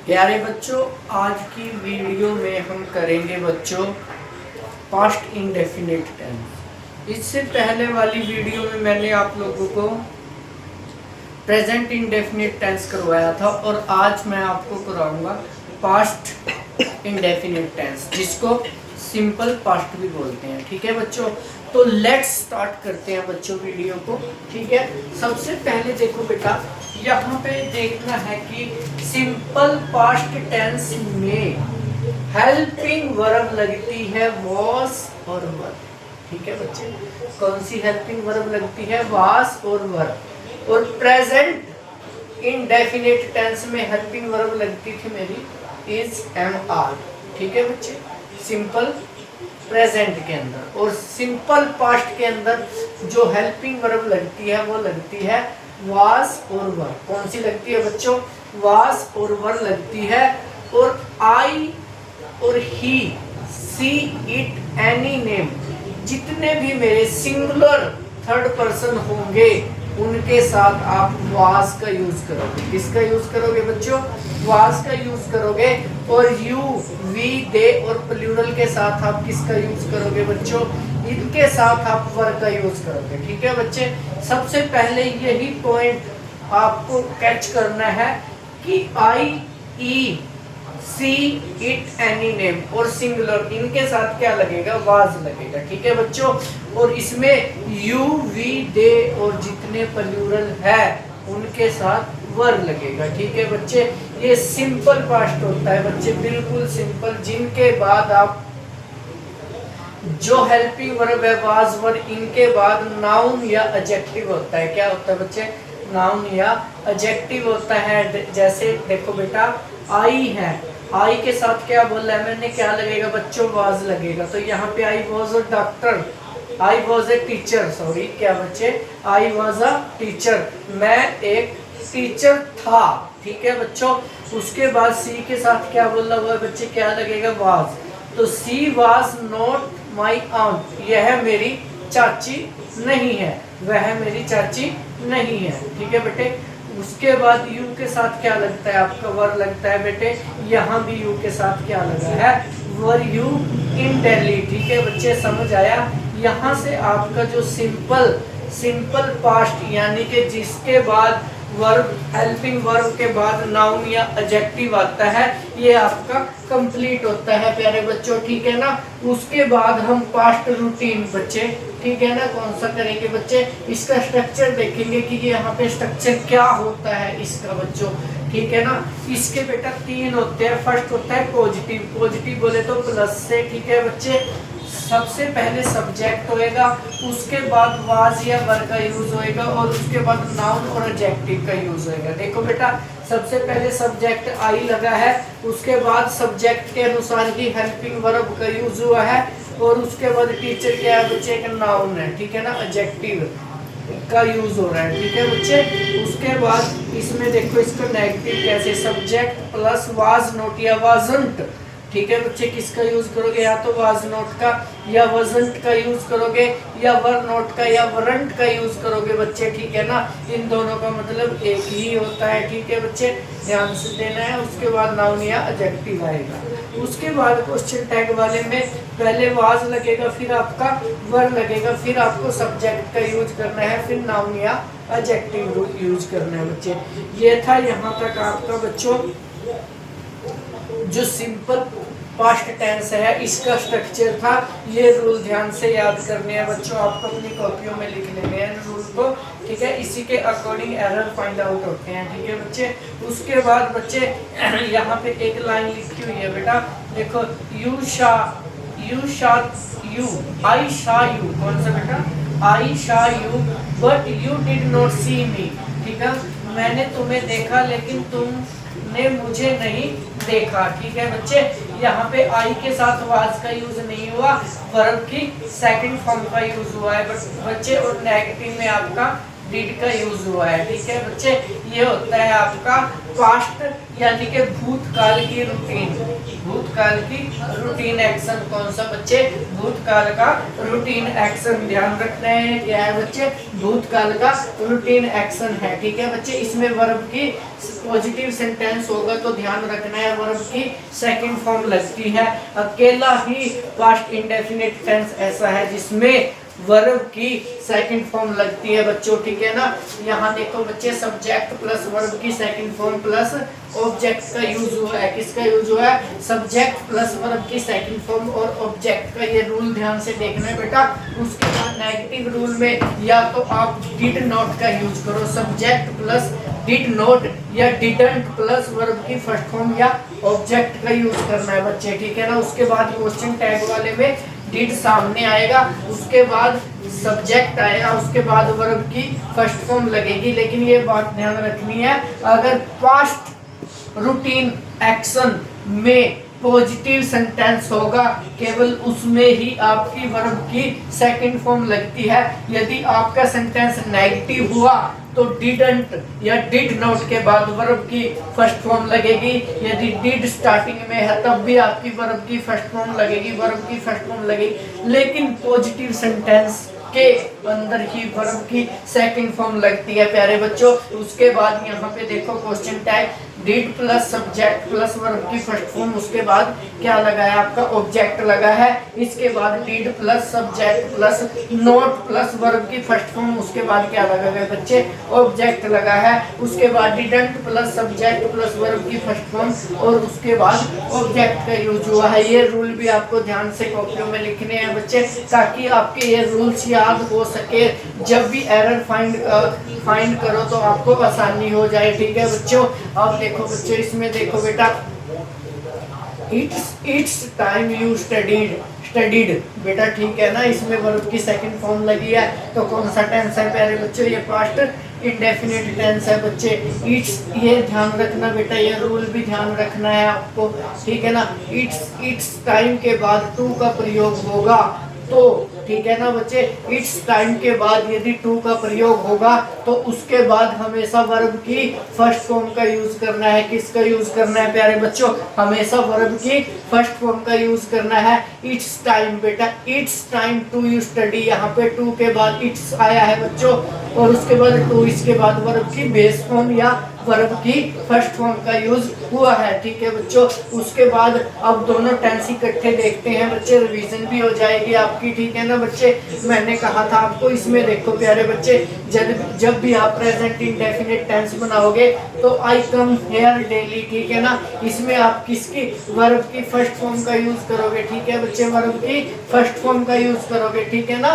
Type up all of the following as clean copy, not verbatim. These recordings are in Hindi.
प्यारे बच्चों, आज की वीडियो में हम करेंगे बच्चों पास्ट इंडेफिनिट टेंस। इससे पहले वाली वीडियो में मैंने आप लोगों को प्रेजेंट इंडेफिनिट टेंस करवाया था और आज मैं आपको कराऊंगा पास्ट इंडेफिनिट टेंस, जिसको सिंपल पास्ट भी बोलते हैं। ठीक है बच्चों, तो लेट्स स्टार्ट करते हैं बच्चों वीडियो को। ठीक है, सबसे पहले देखो बेटा, यहाँ पे देखना है कि सिंपल पास्ट टेंस में हेल्पिंग वर्ब लगती है वॉस और वर। ठीक है बच्चे, कौन सी हेल्पिंग वर्ब लगती है? वास और वर। और प्रेजेंट इंडेफिनिट टेंस में हेल्पिंग वर्ब लगती थी मेरी इज, एम, आर। ठीक है बच्चे, सिंपल प्रेजेंट के अंदर। और सिंपल पास्ट के अंदर जो हेल्पिंग वर्ब लगती है वो लगती है वास और वर। कौन सी लगती है बच्चों? वास और वर लगती है। और आई और ही, सी, इट, एनी नेम, जितने भी मेरे सिंगुलर थर्ड पर्सन होंगे उनके साथ आप वास का यूज करोगे। किसका यूज करोगे बच्चों? वास का यूज करोगे। और यू, वी, दे और प्लूरल के साथ आप किसका यूज करोगे बच्चों? इनके साथ आप वर का यूज करोगे। ठीक है बच्चे, सबसे पहले यही पॉइंट आपको कैच करना है कि आई, ई, सी, इट, एनी नेम और सिंगुलर, इनके साथ क्या लगेगा? वाज लगेगा। ठीक है बच्चों, और इसमें यू, वी, दे और जितने प्लूरल है उनके साथ वर लगेगा। ठीक है बच्चे, ये सिंपल पास्ट होता है बच्चे, बिल्कुल सिंपल, जिनके बाद आप जो हेल्पिंग वर्ब है वाज, वर, इनके बाद नाउन या एडजेक्टिव होता है। क्या होता है बच्चे? नाउन या एडजेक्टिव होता है। जैसे देखो बेटा, आई है, आई के साथ क्या बोला है मैंने? क्या लगेगा बच्चों? वाज लगेगा। तो यहाँ पे I was a doctor, I was a teacher, sorry क्या बच्चे? आई वॉज अ टीचर, मैं एक टीचर था। ठीक है बच्चों, उसके बाद सी के साथ क्या बोला हुआ है बच्चे? क्या लगेगा? वाज। तो सी वाज नॉट माई आउंट, यह मेरी चाची नहीं है, वह मेरी चाची नहीं है। ठीक है बेटे, उसके बाद यू के साथ क्या लगता है आपका? वर लगता है बेटे। यहाँ भी यू के साथ क्या लगा है? Were you in Delhi. ठीक है बच्चे, समझ आया? यहाँ से आपका जो सिंपल पास्ट, यानी कि जिसके बाद वर्ब, हेल्पिंग वर्ब के बाद नाउन या एडजेक्टिव आता है, ये आपका कंप्लीट होता है प्यारे बच्चों। ठीक है ना? उसके बाद हम पास्ट रूटीन बच्चे, ठीक है ना, कौन सा करेंगे बच्चे? इसका स्ट्रक्चर देखेंगे कि ये यहाँ पे स्ट्रक्चर क्या होता है इसका बच्चों। ठीक है ना? इसके बेटा तीन होते हैं। फर्स्ट होता है पॉजिटिव, पॉजिटिव बोले तो प्लस से। ठीक है बच्चे, सबसे पहले सब्जेक्ट होएगा, उसके बाद वाज या वर का यूज होएगा और उसके बाद नाउन और एडजेक्टिव का यूज होएगा। देखो बेटा, सबसे पहले सब्जेक्ट आई लगा है, उसके बाद सब्जेक्ट के अनुसार ही हेल्पिंग वर्ब का यूज हुआ है और उसके बाद टीचर क्या है बच्चे? एक नाउन है। ठीक है ना, एडजेक्टिव का यूज हो रहा है। ठीक है बच्चे, उसके बाद इसमें देखो इसका नेगेटिव कैसे? सब्जेक्ट प्लस वाज नॉट या वाजंट। ठीक है बच्चे, किसका यूज करोगे? या तो वाज नॉट का या वजंट का यूज करोगे, या वर नॉट का या वरंट का यूज करोगे बच्चे। ठीक है ना, इन दोनों का मतलब एक ही होता है। ठीक है बच्चे, ध्यान से देना है। उसके बाद नाउन या एडजेक्टिव आएगा। उसके बाद क्वेश्चन टैग वाले में पहले वाज लगेगा, फिर आपका वर लगेगा, फिर आपको सब्जेक्ट का यूज करना है, फिर नाउन या एडजेक्टिव यूज करना है बच्चे। ये था यहाँ तक आपका बच्चों जो सिंपल पास्ट टेंस है, इसका स्ट्रक्चर था। ये रूल ध्यान से याद करने हैं बच्चों, आपको अपनी कॉपियों में लिख लेने हैं रूल को। ठीक है, इसी के अकॉर्डिंग एरर फाइंड आउट होते हैं। ठीक है बच्चे, उसके बाद बच्चे यहाँ पे एक लाइन लिखी हुई है बेटा, देखो, यू शा यू, आई शा यू। कौन सा बेटा? I saw you, but you did not see me. ठीक है, मैंने तुम्हें देखा लेकिन तुमने मुझे नहीं देखा। ठीक है बच्चे, यहाँ पे आई के साथ वाज का यूज नहीं हुआ, वर्ब की सेकंड फॉर्म का यूज हुआ है बच्चे। और नेगेटिव में आपका डिड का यूज हुआ है। ठीक है बच्चे, ये होता है आपका पास्ट यानी कि भूतकाल की रूटीन, भूतकाल की रूटीन एक्शन। कौन सा बच्चे? भूतकाल का रूटीन एक्शन। ध्यान रखना है क्या है बच्चे? भूतकाल का रूटीन एक्शन है। ठीक है बच्चे, इसमें वर्ब की पॉजिटिव सेंटेंस होगा तो ध्यान रखना है वर्ब की सेकंड फॉर्म लगती है। अकेला ही पास्ट इंडेफिनिट टेंस ऐसा है जिसमें वर्ब की सेकंड फॉर्म लगती है बच्चों। ठीक है ना, यहाँ देखो बच्चे, सब्जेक्ट प्लस वर्ब की सेकंड फॉर्म प्लस ऑब्जेक्ट का यूज हुआ है। किसका यूज हुआ है? सब्जेक्ट प्लस वर्ब की सेकंड फॉर्म और ऑब्जेक्ट का। ये रूल ध्यान से देखना है बेटा। उसके बाद नेगेटिव रूल में या तो आप डिड नॉट का यूज करो, सब्जेक्ट प्लस डिड नॉट, या डिडंट प्लस वर्ब की फर्स्ट फॉर्म या ऑब्जेक्ट का यूज करना है बच्चे। ठीक है ना, उसके बाद क्वेश्चन टैग वाले में डिड सामने आएगा, उसके बाद सब्जेक्ट आएगा, उसके बाद वर्ब की फर्स्ट फॉर्म लगेगी। लेकिन ये बात ध्यान रखनी है, अगर पास्ट रूटीन एक्शन में पॉजिटिव सेंटेंस होगा केवल उसमें ही आपकी वर्ब की सेकंड फॉर्म लगती है। यदि आपका सेंटेंस नेगेटिव हुआ तो डिडंट या डिड नॉट के बाद वर्ब की फर्स्ट फॉर्म लगेगी। यदि डिड स्टार्टिंग में है तब भी आपकी वर्ब की फर्स्ट फॉर्म लगेगी, वर्ब की फर्स्ट फॉर्म लगेगी। लेकिन पॉजिटिव सेंटेंस के अंदर ही वर्ब की सेकंड फॉर्म लगती है प्यारे बच्चों। उसके बाद यहाँ पे देखो question tag did plus subject plus verb की फर्स्ट फॉर्म, उसके बाद क्या लगा है आपका? ऑब्जेक्ट लगा है। इसके बाद did plus subject plus note plus verb की फर्स्ट फॉर्म, उसके बाद क्या लगा है बच्चे? ऑब्जेक्ट लगा है। उसके बाद didn't plus subject plus verb की फर्स्ट फॉर्म और उसके बाद ऑब्जेक्ट का यूज हुआ है। ये रूल भी आपको ध्यान से कॉपियों में लिखने हैं बच्चे, ताकि आपके ये रूल्स याद हो सके। जब भी एरर फाइंड करो तो आपको आसानी हो जाए। ठीक है बच्चों, अब देखो बच्चों, इसमें देखो बेटा, इट्स टाइम यू स्टडीड बेटा। ठीक है ना, इसमें वर्ब की सेकंड फॉर्म लगी है तो कौन सा टेंस है प्यारे बच्चों? ये पास्ट इंडेफिनिट टेंस है बच्चे। इट्स, ये ध्यान रखना बेटा, ये रूल भी ध्यान रखना है आपको। ठीक है ना, इट्स टाइम के बाद टू का प्रयोग होगा तो, ठीक है ना बच्चे, इट्स टाइम के बाद यदि टू का प्रयोग होगा तो उसके बाद हमेशा वर्ब की फर्स्ट फॉर्म का यूज करना है। किसका यूज करना है प्यारे बच्चों? हमेशा वर्ब की फर्स्ट फॉर्म का यूज करना है। इट्स टाइम बेटा, it's time to you study, यहाँ पे टू के बाद इट्स आया है बच्चों और उसके बाद टू, इसके बाद वर्ब की बेस फॉर्म या वर्ब की फर्स्ट फॉर्म का यूज हुआ है। ठीक है बच्चों, उसके बाद अब दोनों टेंस इकट्ठे देखते हैं बच्चे, रिवीजन भी हो जाएगी आपकी। ठीक है ना बच्चे, मैंने कहा था आपको, इसमें देखो प्यारे बच्चे, जब भी आप प्रेजेंट इंडेफिनिट टेंस बनाओगे तो आई कम हेयर डेली, ठीक है ना, इसमें आप किसकी? वर्ब की फर्स्ट फॉर्म का यूज करोगे। ठीक है बच्चे, वर्ब की फर्स्ट फॉर्म का यूज करोगे। ठीक है ना,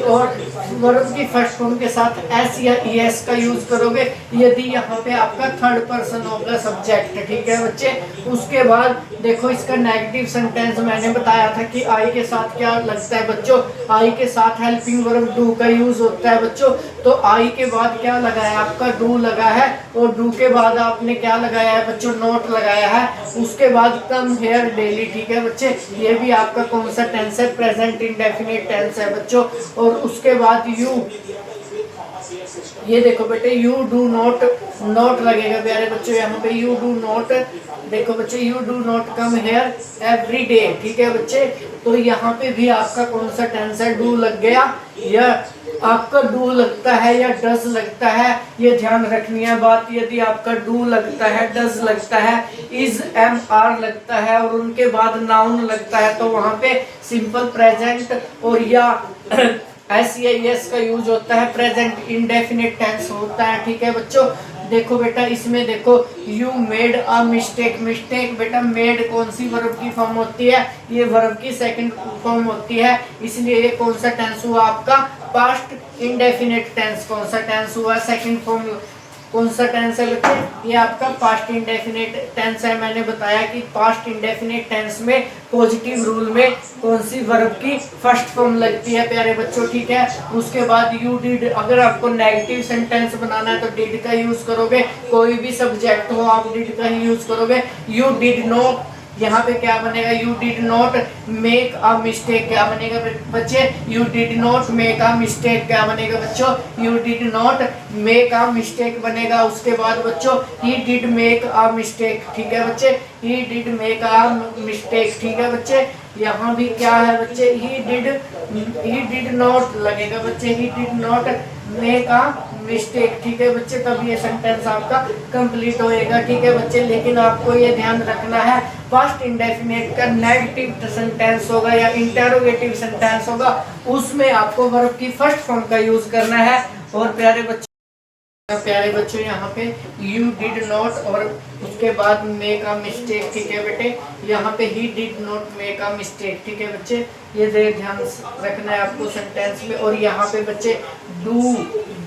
और वर्ब की फर्स्ट फॉर्म के साथ एस या ईएस का यूज करोगे यदि यहाँ पे आपका थर्ड पर्सन होगा सब्जेक्ट। ठीक है बच्चे, उसके बाद देखो इसका नेगेटिव सेंटेंस मैंने बताया था कि आई के साथ क्या लगता है बच्चों? आई के साथ हेल्पिंग वर्ब डू का यूज होता है बच्चों। तो आई के बाद क्या लगा है आपका? डू लगा है और डू के बाद आपने क्या लगाया है बच्चों? नोट लगाया है। उसके बाद कम हेयर डेली। ठीक है बच्चे, ये भी आपका कौन सा टेंस है? प्रेजेंट इंडेफिनिट टेंस है बच्चों। और उसके बाद यू, ये देखो बेटे, यू डू नॉट, नॉट लगेगा प्यारे बच्चों यहाँ पे, यू डू नॉट, देखो बच्चे, you do not come here every day. ठीक है बच्चे, तो यहाँ पे भी आपका कौन सा टेंस है? डू लग गया, या आपका डू लगता है या डज लगता है, ये ध्यान रखनी है बात। यदि आपका डू लगता है, डज लगता है, इज एम आर लगता है और उनके बाद नाउन लगता है तो वहाँ पे सिंपल प्रेजेंट और या एस या एस का यूज होता है, प्रेजेंट इंडेफिनिट टेंस होता है। ठीक है बच्चों, देखो बेटा, इसमें देखो, you made a mistake. Mistake बेटा, मेड कौन सी वर्ब की फॉर्म होती है? ये वर्ब की सेकंड फॉर्म होती है, इसलिए ये कौन सा टेंस हुआ आपका? Past indefinite tense. कौन सा टेंस हुआ? Second form. कौन सा टेंस है बच्चे? ये आपका पास्ट इंडेफिनिट टेंस है। मैंने बताया कि पास्ट इंडेफिनिट टेंस में पॉजिटिव रूल में कौन सी वर्ब की फर्स्ट फॉर्म लगती है प्यारे बच्चों। ठीक है, उसके बाद यू डिड, अगर आपको नेगेटिव सेंटेंस बनाना है तो डिड का यूज करोगे। कोई भी सब्जेक्ट हो आप डिड का ही यूज करोगे। यू डिड नॉट यहाँ पे क्या बनेगा, you did not make a mistake क्या बनेगा बच्चे, you did not make a mistake क्या बनेगा बच्चों, you did not make a mistake बनेगा। उसके बाद बच्चों he did make a mistake, ठीक है बच्चे, he did make a mistake, ठीक है बच्चे। यहाँ भी क्या है बच्चे, ही डिड नॉट लगेगा बच्चे, he did not make a mistake, ठीक है बच्चे, तब ये सेंटेंस आपका कंप्लीट होएगा, ठीक है बच्चे। लेकिन आपको ये ध्यान रखना है, पास्ट इंडेफिनिट का नेगेटिव सेंटेंस होगा या इंटेरोगेटिव सेंटेंस होगा, उसमें आपको वर्ब की फर्स्ट फॉर्म का यूज करना है। और प्यारे बच्चों यहाँ पे यू डिड नॉट और उसके बाद मेक अ मिस्टेक, ठीक है बेटे, यहाँ पे he did not make a mistake, ठीक है बच्चे, ये ध्यान रखना है आपको सेंटेंस में। और यहाँ पे बच्चे डू,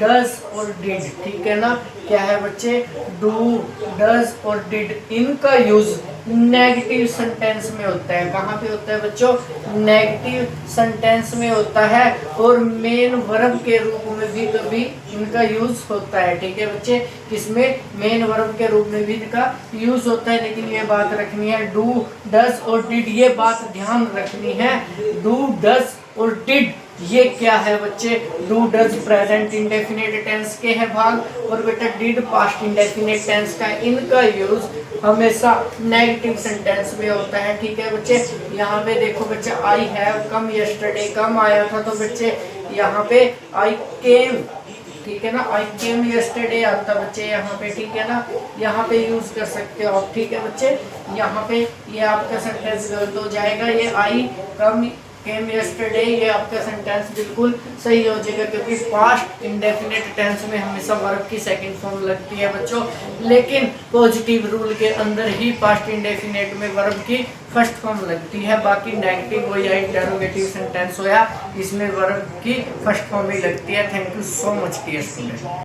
डज और डिड, ठीक है ना, क्या है बच्चे, डू, डज और डिड, इनका यूज नेगेटिव सेंटेंस में होता है। कहाँ पे होता है बच्चों, नेगेटिव सेंटेंस में होता है, और मेन वर्ब के रूप में भी कभी इनका यूज होता है, ठीक है बच्चे, किसमें, मेन वर्ब के रूप में भी इनका यूज होता है। लेकिन ये बात रखनी है, डू, डज और डिड, ये बात ध्यान रखनी है, डू, डज और डिड ये क्या है बच्चे, do, does present indefinite tense के है भाग, और बेटा डिड पास्ट इंडेफिनिट टेंस का, इनका यूज हमेशा नेगेटिव सेंटेंस में होता है, ठीक है बच्चे। यहाँ पे देखो बच्चे, आई हैव कम यस्टरडे, कम आया था, तो बच्चे यहाँ पे आई केम, ठीक है ना, आई केम यस्टरडे आता बच्चे यहाँ पे, ठीक है ना, यहाँ पे यूज कर सकते हो आप, ठीक है बच्चे। यहाँ पे ये आपका सेंटेंस गलत हो जाएगा, ये आई कम केम यस्टरडे, ये आपका सेंटेंस बिल्कुल सही हो जाएगा, क्योंकि पास्ट इंडेफिनिट टेंस में हमेशा वर्ब की सेकंड फॉर्म लगती है बच्चों। लेकिन पॉजिटिव रूल के अंदर ही पास्ट इंडेफिनिट में वर्ब की फर्स्ट फॉर्म लगती है, बाकी नेगेटिव हो या इंटरोगेटिव सेंटेंस हो या इसमें वर्ब की फर्स्ट फॉर्म ही लगती है। Thank you so much dear student.